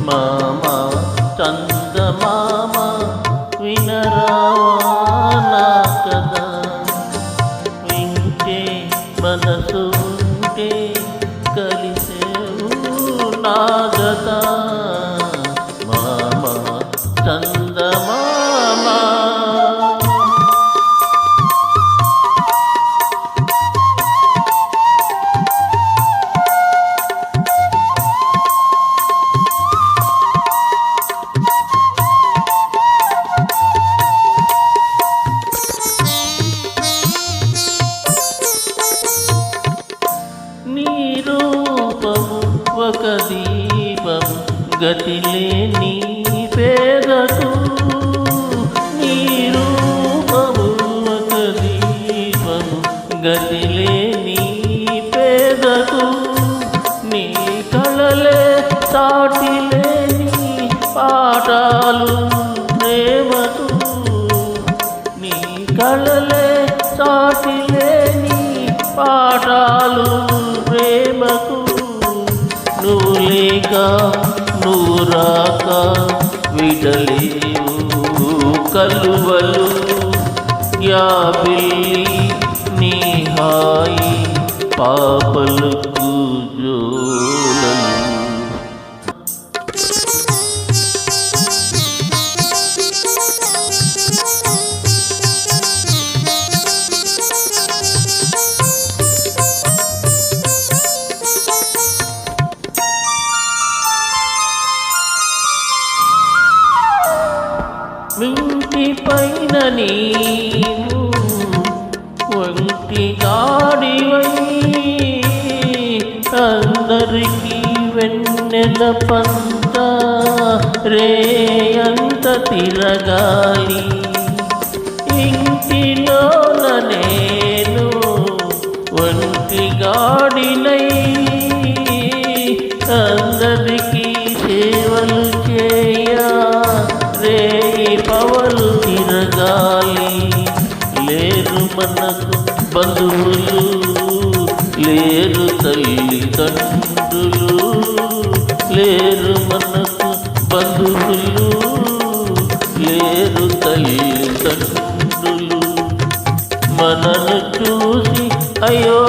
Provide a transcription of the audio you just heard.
మామా చందమామ వినరావా నా కదా, వింటే మనసు ఉంటే కలిసేవు నా గత. మామా చందమామ నీ రూపము ఒక దీపము గతిలేని పేదకు, నీ రూపము ఒక దీపము గతిలేని పేదకు, నీ కళలే సాటిలేని పాఠాలు ప్రేమకు, నీ కళలే సాటిలేని పాఠాలు ప్రేమకు. నువ్వు లేక నువ్వు రాక విడలేవు కలువలు, యాబిల్లి నీ హాయి పాపలకు జోలలు. మింటి పైన నీవు వంటి గాడివై, అందరికీ వెన్నెల పంట రేయంత తిరగాలి. ఇంటిలోన నేను వంటి గాడినై అందరికీ సేవలు చేయ రేయి పవలు తిరగాలి. లేరు మనకు బంధువులు, లేరు తల్లిదండ్రులు, లేరు మనకు బంధువులు, లేరు తల్లిదండ్రులు. మనను చూసి అయ్యో